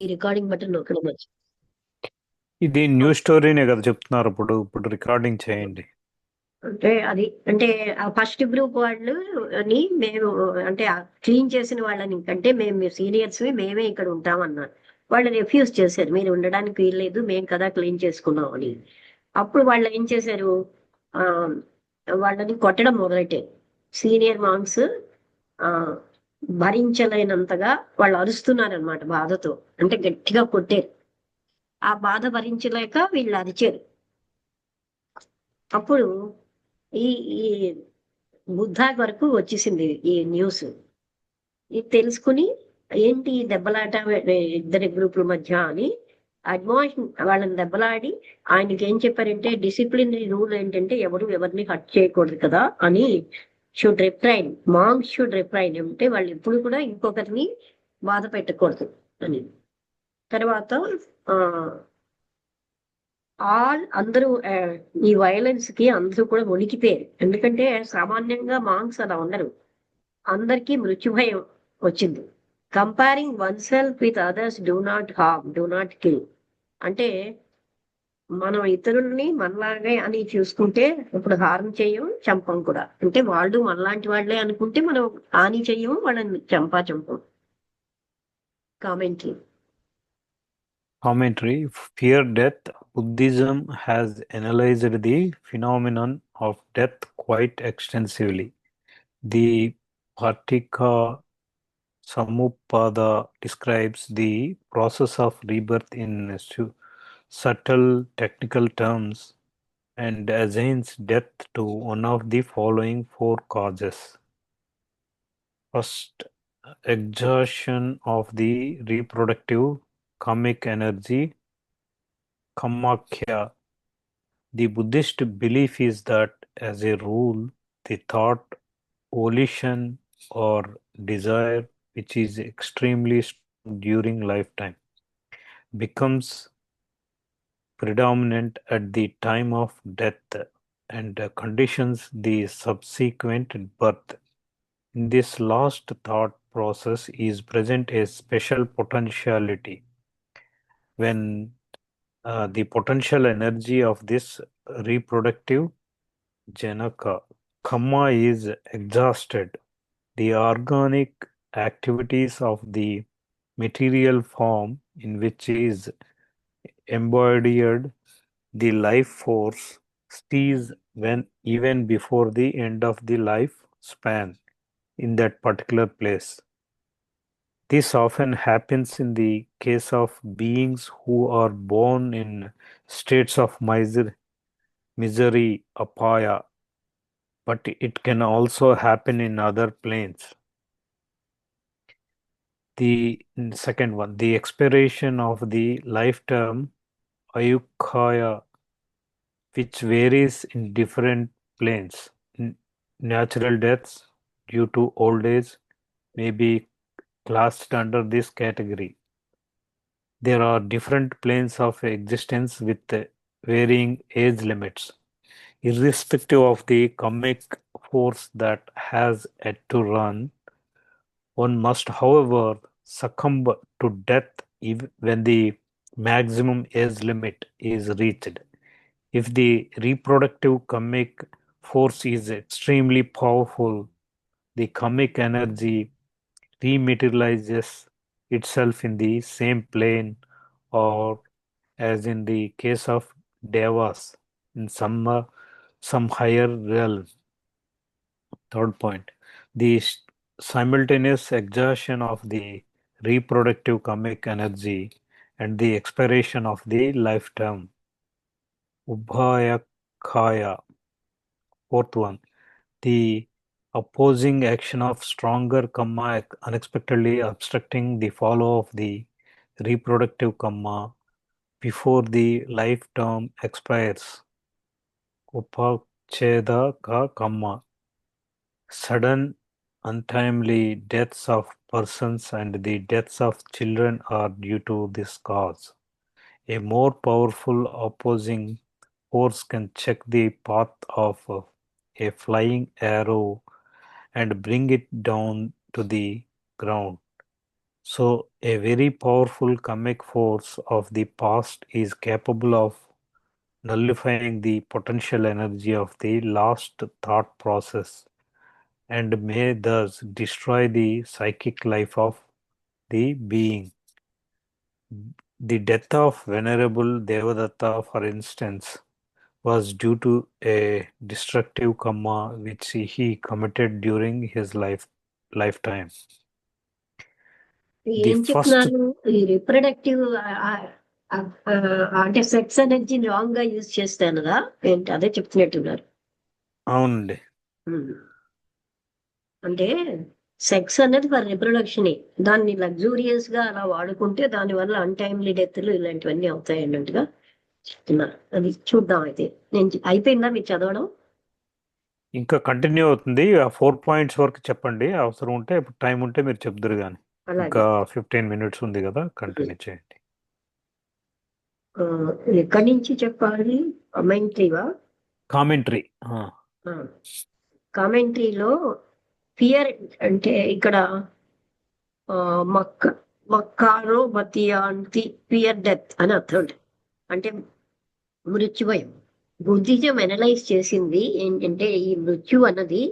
ఈ recording button నొక్కడం మంచిది. ఇది న్యూ స్టోరీనే కదా చెప్తున్నారు. ఇప్పుడు రికార్డింగ్ చేయండి. అంటే అది అంటే ఆ ఫస్ట్ గ్రూప్ వాళ్ళు అని మేము అంటే క్లీన్ చేసిన వాళ్ళని అంటే మేము సీనియర్స్ మేమే ఇక్కడ ఉంటామన్నారు. వాళ్ళు రిఫ్యూజ్ చేశారు, మీరు ఉండడానికి వీల్లేదు, మేము కదా క్లీన్ చేసుకున్నాం అని. అప్పుడు వాళ్ళు ఏం చేశారు, ఆ వాళ్ళని కొట్టడం మొదలెట్టారు. సీనియర్ మాంగ్స్ ఆ భరించలేనంతగా వాళ్ళు అరుస్తున్నారనమాట బాధతో. అంటే గట్టిగా కొట్టారు. ఆ బాధ భరించలేక వీళ్ళు అరిచారు. అప్పుడు ఈ ఈ బుద్ధా వరకు వచ్చేసింది ఈ న్యూస్. ఇది తెలుసుకుని ఏంటి ఈ దెబ్బలాట ఇద్దరి గ్రూపుల మధ్య అని అడ్మాయిష్ వాళ్ళని దెబ్బలాడి ఆయనకి ఏం చెప్పారంటే డిసిప్లినరీ రూల్ ఏంటంటే ఎవరు ఎవరిని హట్ చేయకూడదు కదా అని. Should refrain, monks should refrain అంటే వాళ్ళు ఎప్పుడు కూడా ఇంకొకరిని బాధ పెట్టకూడదు అని. తర్వాత ఆ అందరూ ఈ వైలెన్స్ కి అందరూ కూడా వణికిపోయారు. ఎందుకంటే సామాన్యంగా మాంగ్స్ అలా ఉండరు. అందరికీ మృత్యుభయం వచ్చింది. Comparing one self with others do not harm, do not kill. అంటే మనం ఇతరుల్ని మనలాగే అని చూసుకుంటే ఇప్పుడు హారం చెయ్యం, చంపం కూడా. అంటే వాళ్ళు మనలాంటి వాళ్ళే అనుకుంటే మనం హాని చెయ్యము, వాళ్ళని చంపం. Commentary. Commentary: Fear Death. Buddhism has analyzed the phenomenon of death quite extensively. The Patika Samuppada describes the process of rebirth in subtle technical terms and assigns death to one of the following four causes. First, exhaustion of the reproductive karmic energy, Kamakhya. The Buddhist belief is that, as a rule, the thought, volition, or desire, which is extremely strong during lifetime, becomes predominant at the time of death and conditions the subsequent birth. In this last thought process is present a special potentiality when the potential energy of this reproductive Janaka Kama is exhausted. The organic activities of the material form in which is embodied the life force cease when even before the end of the life span in that particular place. This often happens in the case of beings who are born in states of misery, apaya, but it can also happen in other planes. The second one, the expiration of the life term ayukkhaya, which varies in different planes. Natural deaths due to old age may be classed under this category. There are different planes of existence with varying age limits. Irrespective of the karmic force that has yet to run, one must, however, succumb to death when the maximum age limit is reached. If the reproductive karmic force is extremely powerful, the karmic energy rematerializes itself in the same plane, or as in the case of devas, in some higher realm. Third point, the simultaneous exhaustion of the reproductive karmic energy and the expiration of the life term. Ubhayakkhaya. Fourth one, the opposing action of stronger karma unexpectedly obstructing the follow of the reproductive karma before the life term expires. Upacheda ka karma. Sudden, untimely deaths of persons and the deaths of children are due to this cause. A more powerful opposing force can check the path of a flying arrow and bring it down to the ground. So, a very powerful karmic force of the past is capable of nullifying the potential energy of the last thought process and may thus destroy the psychic life of the being. The death of Venerable Devadatta, for instance, was due to a destructive karma which he committed during his lifetime. The ఏం first చెప్తున్నారు ఈ reproductive అంటే sex ఎనర్జీని wrong గా use చేస్తానుగా ఏంటి అదే చెప్తున్నట్టున్నారు. అవునండి. అంటే సెక్స్ అనేది ఫర్ రిప్రొడక్షన్, దాన్ని లగ్జూరియస్ గా అలా వాడుకుంటే దాని వల్ల అన్టైమ్లీ డెత్లు ఇలాంటివన్నీ అవుతాయి అన్నట్టుగా చెప్తున్నారు. అది చూద్దాం అయితే. నేను అయిపోయిందా మీరు చదవడం? ఇంకా కంటిన్యూ అవుతుంది. ఆ 4 పాయింట్స్ వరకు చెప్పండి. అవసరం ఉంటే ఇప్పుడు టైం ఉంటే మీరు చెప్దురు కానీ. అలాగే ఇంకా 15 మినిట్స్ ఉంది కదా, కంటిన్యూ చేయండి. ఎక్కడి నుంచి చెప్పాలి? కమెంట్రీవా? కామెంటరీ. కామెంట్రీలో ఫియర్ అంటే ఇక్కడ మక్కారో బతియాంతి ఫియర్ డెత్ అని అర్థం. అంటే మృత్యుభయం. బుద్ధిజం అనలైజ్ చేసింది ఏంటంటే ఈ మృత్యు అన్నది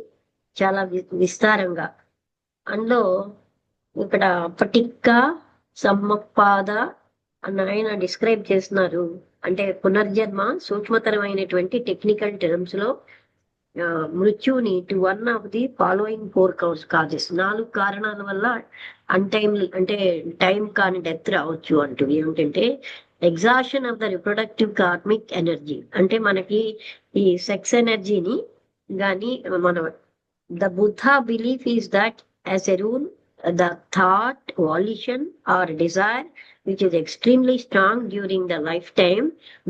చాలా విస్తారంగా, అందులో ఇక్కడ పటిక్క సమ్మపాద అన్న ఆయన డిస్క్రైబ్ చేస్తున్నారు. అంటే పునర్జన్మ సూక్ష్మతరమైనటువంటి టెక్నికల్ టర్మ్స్ లో మృత్యుని to one of the following 4 causes, 4 కారణాల వల్ల అన్టైమ్ అంటే టైం కాని డెత్ రావచ్చు అంటూ. ఏమిటంటే exhaustion of the reproductive karmic energy, అంటే మనకి ఈ సెక్స్ ఎనర్జీని కానీ మన the Buddha belief is that as a rule the thought volition or desire which is extremely strong during the lifetime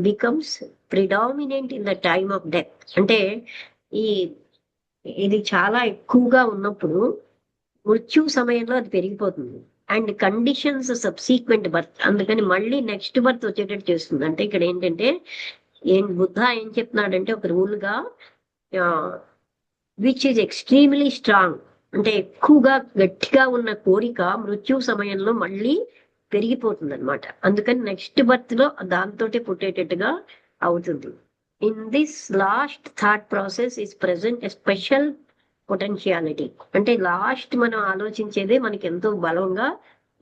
becomes predominant in the time of death. అంటే ఇది చాలా ఎక్కువగా ఉన్నప్పుడు మృత్యు సమయంలో అది పెరిగిపోతుంది. అండ్ కండిషన్స్ సబ్సీక్వెంట్ బర్త్, అందుకని మళ్ళీ నెక్స్ట్ బర్త్ వచ్చేటట్టు చేస్తుంది. అంటే ఇక్కడ ఏంటంటే బుద్ధ ఏం చెప్తున్నాడంటే ఒక రూల్ గా విచ్ ఈజ్ ఎక్స్ట్రీమ్లీ స్ట్రాంగ్, అంటే ఎక్కువగా గట్టిగా ఉన్న కోరిక మృత్యు సమయంలో మళ్ళీ పెరిగిపోతుంది అనమాట. అందుకని నెక్స్ట్ బర్త్ లో దాంతో పుట్టేటట్టుగా అవుతుంది. In this last thought process is present a special potentiality. అంటే లాస్ట్ మనం ఆలోచించేదే మనకి ఎంతో బలంగా,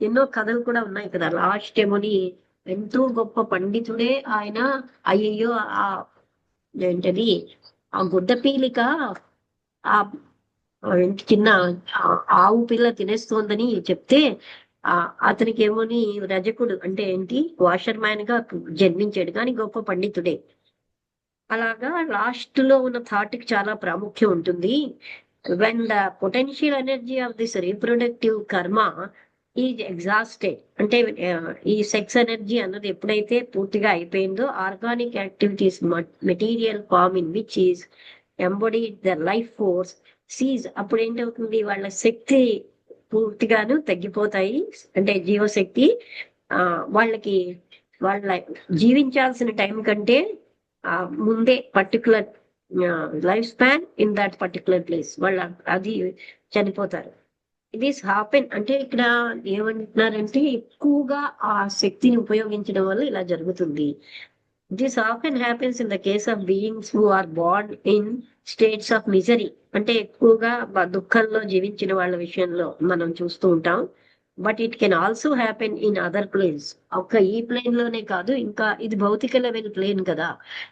ఎన్నో కథలు కూడా ఉన్నాయి కదా. లాస్ట్ ఏమోని ఎంతో గొప్ప పండితుడే ఆయన, అయ్యయ్యో ఆ ఏంటది ఆ గుడ్డ పీలిక ఆ చిన్న ఆవు పిల్ల తినేస్తోందని చెప్తే అతనికి ఏమోని రజకుడు అంటే ఏంటి వాషర్ మ్యాన్ గా జన్మించాడు, కానీ గొప్ప పండితుడే. అలాగా లాస్ట్ లో ఉన్న థాట్ కి చాలా ప్రాముఖ్యం ఉంటుంది. When the potential energy of this reproductive karma is exhausted, అంటే ఈ సెక్స్ ఎనర్జీ అన్నది ఎప్పుడైతే పూర్తిగా అయిపోయిందో organic activities material form in which is embodied the life force cease, అప్పుడు ఏంటవుతుంది వాళ్ళ శక్తి పూర్తిగాను తగ్గిపోతాయి. అంటే జీవశక్తి వాళ్ళకి వాళ్ళ జీవించాల్సిన టైం కంటే ముందే particular life span in that particular place వాళ్ళ అది చనిపోతారు. దిస్ హ్యాపెన్ అంటే ఇక్కడ ఏమంటున్నారంటే ఎక్కువగా ఆ శక్తిని ఉపయోగించడం వల్ల ఇలా జరుగుతుంది. This often happens in the case of beings who are born in states of misery, అంటే ఎక్కువగా దుఃఖంలో జీవించిన వాళ్ళ విషయంలో మనం చూస్తూ ఉంటాం. But it can also happen in other planes. ఒక్క ఈ ప్లేన్ లోనే కాదు, ఇంకా ఇది భౌతిక లెవెల్ ప్లేన్ కదా,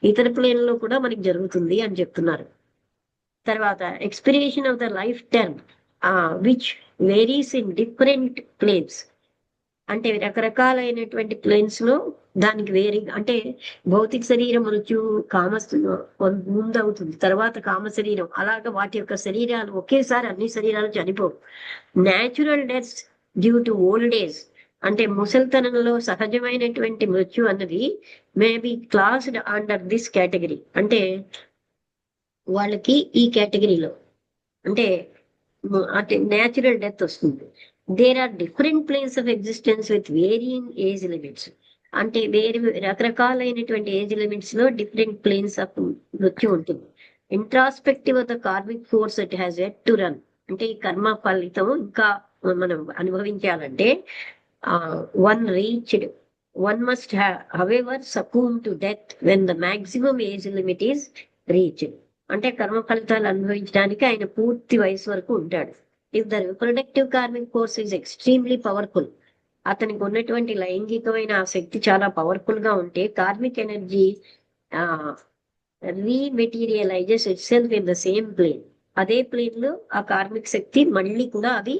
ఇతర ప్లేన్ లో కూడా మనకి జరుగుతుంది అని చెప్తున్నారు. తర్వాత expiration of the life term which varies in different planes, అంటే రకరకాలైనటువంటి ప్లేన్స్ లో దానికి వేరే, అంటే భౌతిక శరీరం మృత్యు ముందు అవుతుంది, తర్వాత కామ శరీరం, అలాగా వాటి యొక్క శరీరాలు ఒకేసారి అన్ని శరీరాలు చనిపోవు. Natural deaths due to old age, అంటే ముసలితనంలో సహజమైనటువంటి మృత్యు అన్నది may be classed under this category, అంటే వాళ్ళకి ఈ కేటగిరీలో అంటే న్యాచురల్ డెత్ వస్తుంది. There are different planes of existence with varying age limits, అంటే వేరే రకరకాలైనటువంటి ఏజ్ లిమిట్స్ లో డిఫరెంట్ ప్లేన్స్ ఆఫ్ మృత్యు ఉంటుంది. Introspective of the karmic force it has yet to run, అంటే ఈ కర్మ ఫలితం ఇంకా మనం అనుభవించాలంటే one reached one must however succumb to death when the maximum age limit is reached. అంటే కర్మ ఫలితాలు అనుభవించడానికి ఆయన పూర్తి వయసు వరకు ఉంటాడు. If the reproductive karmic force is extremely powerful, అతనికి ఉన్నటువంటి లైంగికమైన ఆ శక్తి చాలా పవర్ఫుల్ గా ఉంటే karmic energy rematerialises itself in the same plane. అదే ప్లేన్ లో ఆ కార్మిక్ శక్తి మళ్ళీ కూడా అది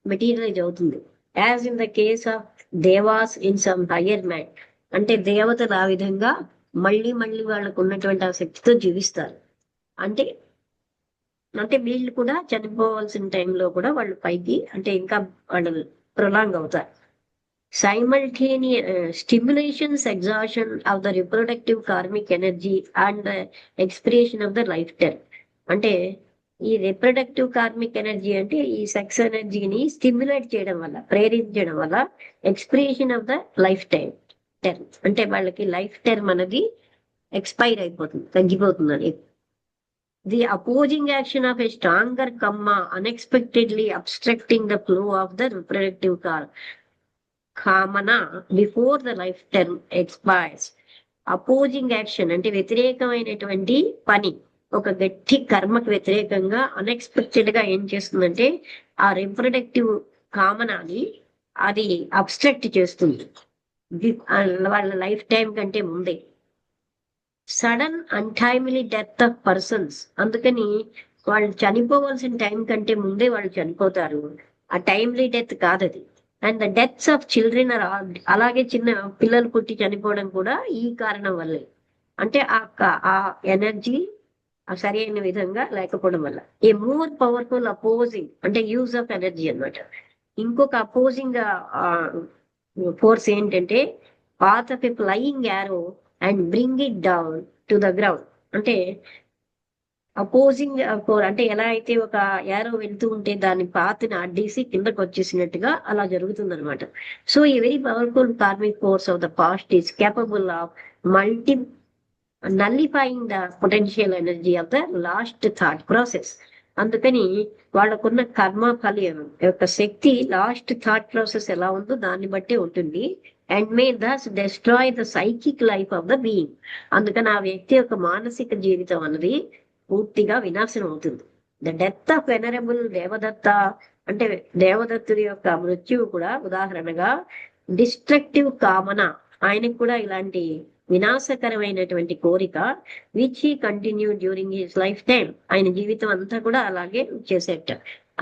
మెటీరియలైజ్ అవుతుంది. As in the case of devas in some higher man, అంటే దేవతలు ఆ విధంగా మళ్ళీ మళ్ళీ వాళ్ళకు ఉన్నటువంటి ఆ శక్తితో జీవిస్తారు. అంటే అంటే వీళ్ళు కూడా చనిపోవాల్సిన టైంలో కూడా వాళ్ళు పైకి అంటే ఇంకా వాళ్ళు ప్రొలాంగ్ అవుతారు. Stimulations, exhaustion of the reproductive karmic energy and the expiration of the lifetime. అంటే ఈ రిప్రొడక్టివ్ కార్మిక్ ఎనర్జీ అంటే ఈ సెక్స్ ఎనర్జీని స్టిమ్యులేట్ చేయడం వల్ల, ప్రేరించడం వల్ల expiration of the life time term, అంటే వాళ్ళకి లైఫ్ టర్మ్ అనేది ఎక్స్పైర్ అయిపోతుంది, తగ్గిపోతుంది. The opposing action of a stronger karma unexpectedly obstructing the flow of the reproductive కామన before the life term expires. Opposing action అంటే వ్యతిరేకమైనటువంటి పని, ఒక గట్టి కర్మకు వ్యతిరేకంగా అన్ఎక్స్పెక్టెడ్ గా ఏం చేస్తుందంటే ఆ రిప్రొడక్టివ్ కామనాన్ని అది అబ్స్ట్రక్ట్ చేస్తుంది వాళ్ళ లైఫ్ టైం కంటే ముందే. Sudden untimely death of persons, అందుకని వాళ్ళు చనిపోవాల్సిన టైం కంటే ముందే వాళ్ళు చనిపోతారు. ఆ టైమ్లీ డెత్ కాదది. And the deaths of children are, అలాగే చిన్న పిల్లలు పుట్టి చనిపోవడం కూడా ఈ కారణం వల్లే. అంటే ఆ ఎనర్జీ సరి అయిన విధంగా లేకపోవడం వల్ల. ఏ మోర్ పవర్ఫుల్ అపోజింగ్ అంటే యూజ్ ఆఫ్ ఎనర్జీ అన్నమాట. ఇంకొక అపోజింగ్ ఫోర్స్ ఏంటంటే path of a flying arrow and bring it down to the ground. అంటే అపోజింగ్ అంటే ఎలా అయితే ఒక యారో వెళ్తూ ఉంటే దాని పాతిని అడ్డేసి కిందకు వచ్చేసినట్టుగా అలా జరుగుతుంది అనమాట. సో ఈ very powerful karmic force of the past is capable of multi nullifying the potential energy of the last thought process. అందుకని వాళ్ళకున్న కర్మ ఫలం యొక్క శక్తి లాస్ట్ థాట్ ప్రాసెస్ ఎలా ఉందో దాన్ని బట్టే ఉంటుంది. And may thus destroy the psychic life of the being. అందుకని ఆ వ్యక్తి యొక్క మానసిక జీవితం అన్నది పూర్తిగా వినాశనం అవుతుంది. The death of venerable Devadatta, అంటే దేవదత్తుడి యొక్క మృత్యువు కూడా ఉదాహరణగా డిస్ట్రక్టివ్ కామన, ఆయనకు కూడా ఇలాంటి వినాశకరమైనటువంటి కోరిక which he continue during his life time, ఆయన జీవితం అంతా కూడా అలాగే చేసేట.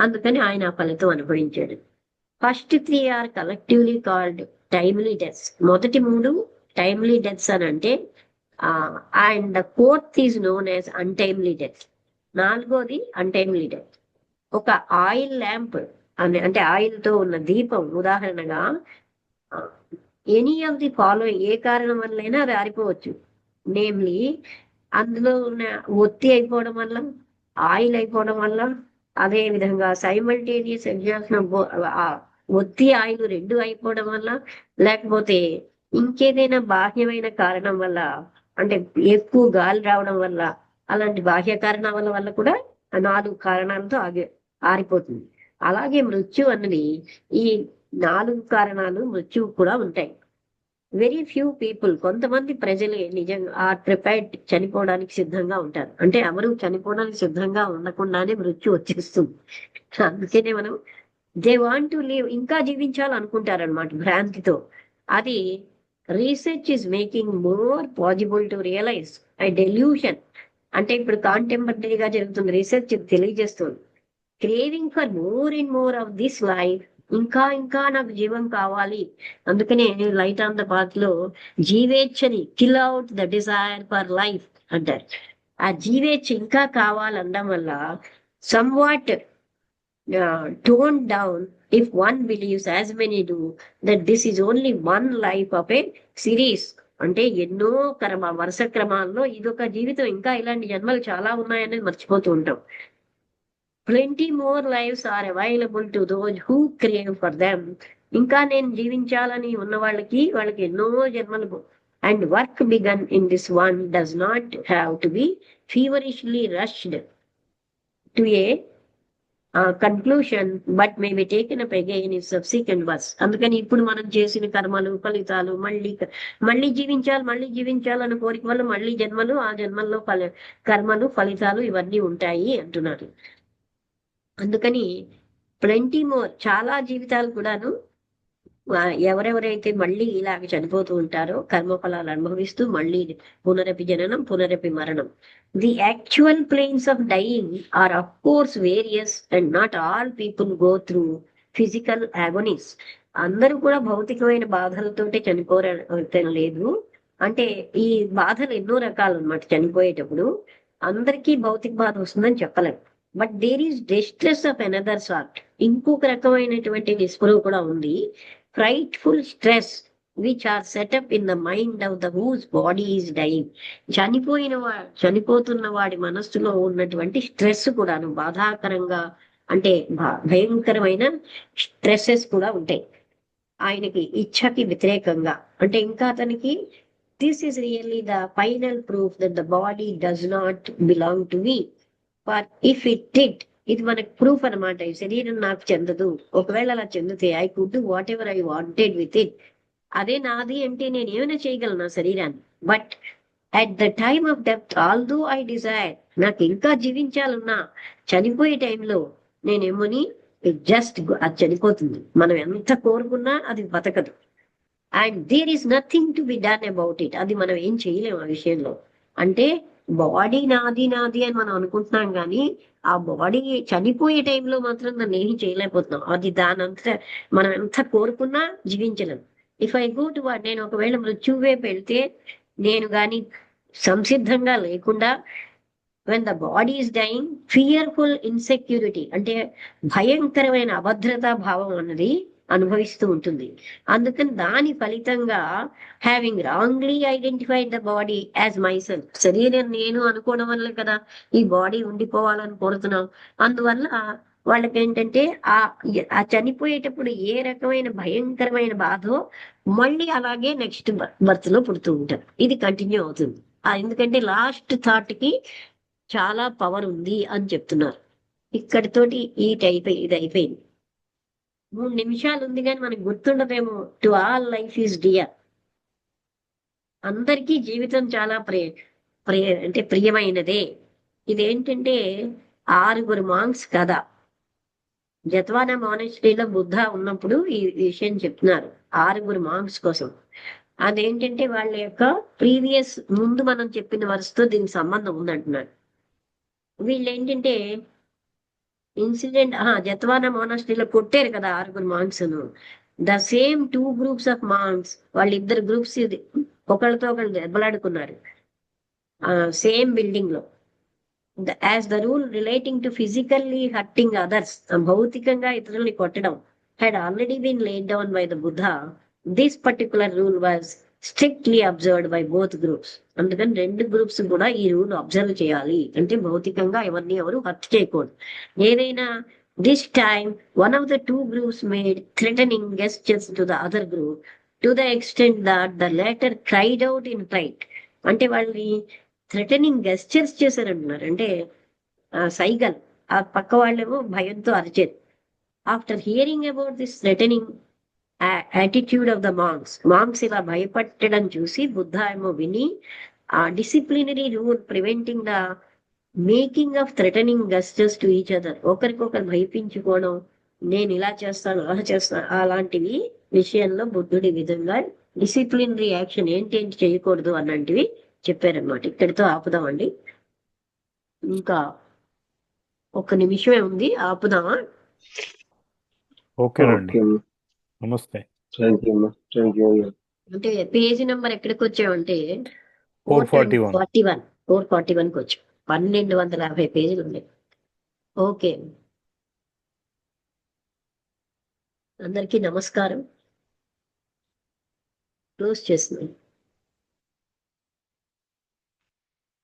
అందుకని ఆయన ఆ ఫలితం అనుభవించాడు. First 3 are collectively called timely deaths. మొదటి 3 టైమ్లీ డెత్స్ అని అంటే and the 4th is known as untimely death. 4వది అన్టైమ్లీ డెత్. ఒక ఆయిల్ ల్యాంప్ అంటే ఆయిల్ తో ఉన్న దీపం ఉదాహరణగా ఎనీ ఆఫ్ ది ఫాలోయింగ్, ఏ కారణం వల్లైనా అది ఆరిపోవచ్చు. నేమ్లీ అందులో ఉన్న ఒత్తి అయిపోవడం వల్ల, ఆయిల్ అయిపోవడం వల్ల, అదే విధంగా సైమల్టేనియస్ ఎగ్జాషన్ ఒత్తి ఆయిల్ 2 అయిపోవడం వల్ల, లేకపోతే ఇంకేదైనా బాహ్యమైన కారణం వల్ల, అంటే ఎక్కువ గాలి రావడం వల్ల, అలాంటి బాహ్య కారణాల వల్ల కూడా 4 కారణాలతో ఆరిపోతుంది. అలాగే మృత్యు అన్నది ఈ 4 కారణాలు మృత్యువు కూడా ఉంటాయి. వెరీ ఫ్యూ పీపుల్, కొంతమంది ప్రజలే నిజంగా ఆర్ ప్రిపేర్డ్ చనిపోవడానికి సిద్ధంగా ఉంటారు. అంటే ఎవరు చనిపోవడానికి సిద్ధంగా ఉండకుండానే మృత్యు వచ్చేస్తుంది. అందుకనే మనం దే వాంట్ టు లివ్, ఇంకా జీవించాలనుకుంటారనమాట భ్రాంతితో. అది research is making more possible to realize I delusion. అంటే ఇప్పుడు కాంటెంపరీగా జరుగుతున్న రీసెర్చ్ తెలియజేస్తుంది. Craving for more and more of this life, ఇంకా ఇంకా నాకు జీవం కావాలి. అందుకనే లైట్ ఆన్ ద పాత్ లో జీవేచ్ఛని kill out the desire for life అంటారు. ఆ జీవేచ్ఛ ఇంకా కావాలనడం వల్ల somewhat tone down if one believes as many do that this is only one life of a series. అంటే ఎన్నో వరుస క్రమాల్లో ఇదొక జీవితం, ఇంకా ఇలాంటి జన్మలు చాలా ఉన్నాయనేది మర్చిపోతూ ఉంటాం. Plenty more lives are available to those who crave for them. ఇంకా నేను జీవించాలని ఉన్న వాళ్ళకి ఎన్నో జన్మలు. And work begun in this one does not have to be feverishly rushed to a conclusion but may be taken up again in subsequent verse. అందుకని ఇప్పుడు మనం చేసిన కర్మలు ఫలితాలు మళ్ళీ జీవించాలని కోరిక వల్ల మళ్ళీ జన్మలు, ఆ జన్మల్లో కర్మలు ఫలితాలు ఇవన్నీ ఉంటాయి అంటున్నారు. అందుకని ప్లెంటీ మోర్, చాలా జీవితాలు కూడాను ఎవరెవరైతే మళ్ళీ ఇలాగ చనిపోతూ ఉంటారో కర్మఫలాలు అనుభవిస్తూ మళ్ళీ పునరపి జననం పునరపి మరణం. The actual planes of dying are of course various and not all people go through physical agonies. అందరూ కూడా భౌతికమైన బాధలతోటే చనిపోలేదు. అంటే ఈ బాధలు ఎన్నో రకాలు అన్నమాట. చనిపోయేటప్పుడు అందరికీ భౌతిక బాధ వస్తుందని చెప్పలేము. But there is distress of another sort. ఇంకొక రకమైనటువంటి నిస్పృహ కూడా ఉంది. Frightful stress which are set up in the mind of the whose body is dying. చనిపోతున్న వాడి మనస్సులో ఉన్నటువంటి స్ట్రెస్ కూడాను బాధాకరంగా, అంటే భయంకరమైన స్ట్రెస్సెస్ కూడా ఉంటాయి ఆయనకి, ఇచ్ఛకి వ్యతిరేకంగా. అంటే ఇంకా అతనికి this is really the final proof that the body does not belong to me. For if it did, ఇది మనకు ప్రూఫ్ అనమాట. ఈ శరీరం నాకు చెందదు. ఒకవేళ అలా చెందితే I could do what ever I wanted with it. అదే నాది అంటే నేను ఏమైనా చేయగలను నా శరీరాన్ని. But at the time of death although I desire, నాకు ఇంకా జీవించాలన్నా చనిపోయే టైంలో నేనేమోని జస్ట్ అది చనిపోతుంది. మనం ఎంత కోరుకున్నా అది బతకదు. And there is nothing to be done about it. అది మనం ఏం చేయలేము ఆ విషయంలో. అంటే బాడీ నాది నాది అని మనం అనుకుంటున్నాం కానీ ఆ బాడీ చనిపోయే టైంలో మాత్రం దాన్ని ఏమీ చేయలేకపోతున్నాం. అది దానంతా మనం ఎంత కోరుకున్నా జీవించలేం. If I go to what, నేను ఒకవేళ మృత్యువు వైపు వెళ్తే నేను కానీ సంసిద్ధంగా లేకుండా, when the body is dying, fearful insecurity, అంటే భయంకరమైన అభద్రతా భావం అన్నది అనుభవిస్తూ ఉంటుంది. అందుకని దాని ఫలితంగా having wrongly identified the body as myself, శరీరం నేను అనుకోవడం వల్ల కదా ఈ బాడీ ఉండిపోవాలని కోరుతున్నాం. అందువల్ల వాళ్ళకి ఏంటంటే ఆ చనిపోయేటప్పుడు ఏ రకమైన భయంకరమైన బాధో మళ్ళీ అలాగే నెక్స్ట్ బర్త్ లో పుడుతూ ఉంటారు. ఇది కంటిన్యూ అవుతుంది. ఎందుకంటే లాస్ట్ థాట్ కి చాలా పవర్ ఉంది అని చెప్తున్నారు. ఇక్కడితోటి ఇది అయిపోయింది. 3 నిమిషాలు ఉంది కానీ మనకు గుర్తుండదేమో. To all life is dear. అందరికీ జీవితం చాలా అంటే ప్రియమైనదే. ఇదేంటంటే 6 మాంక్స్ కథ. జత్వానా మానెస్ట్రీలో బుద్ధ ఉన్నప్పుడు ఈ విషయం చెప్తున్నారు 6 మాంక్స్ కోసం. అదేంటంటే వాళ్ళ యొక్క ప్రీవియస్ ముందు మనం చెప్పిన వరుసతో దీనికి సంబంధం ఉందంటున్నారు. వీళ్ళు ఏంటంటే ఇన్సిడెంట్ జత్వానా మోనాస్ట్రీలో కొట్టారు కదా 6 monks. The same 2 groups of monks, వాళ్ళిద్దరు గ్రూప్స్ ఒకళ్ళతో ఒకళ్ళు దెబ్బలాడుకున్నారు సేమ్ బిల్డింగ్ లో. As the rule relating to physically hurting others, భౌతికంగా ఇతరుల్ని కొట్టడం, had already been laid down by the Buddha. This particular rule was strictly observed by both groups. అందుకని 2 groups కూడా ఈ రూల్ అబ్జర్వ్ చేయాలి. అంటే భౌతికంగా ఎవరు హర్ట్ చేయకూడదు. ఏదైనా this time one of the 2 groups made threatening gestures to the other group two the extent that the later cried out in flight. అంటే వాళ్ళని థ్రెటనింగ్ గెస్చర్స్ చేశారంటున్నారు. అంటే సైగల్. ఆ పక్క వాళ్ళేమో భయంతో అరిచారు. After hearing about this threatening attitude of the monks ఇలా భయపట్టడం చూసి బుద్ధ ఏమో విని ఆ disciplinary rule preventing the making of threatening gestures to each other, ఒకరికొకరు భయపించుకోవడం, నేను ఇలా చేస్తాను అలా చేస్తాను అలాంటివి విషయంలో బుద్ధుడి విధంగా డిసిప్లినరీ యాక్షన్ ఏంటేంటి చేయకూడదు అన్నటివి చెప్పారనమాట. ఇక్కడితో ఆపుదామండి. ఇంకా 1 నిమిషమే ఉంది, ఆపుదామా? ఓకేనండి. నమస్తే. అంటే పేజీ నెంబర్ ఎక్కడికి వచ్చామంటే 441 441కి వచ్చాం. 1250 పేజీలు ఉన్నాయి. ఓకే, అందరికీ నమస్కారం. క్లోజ్ చేస్తున్నాను.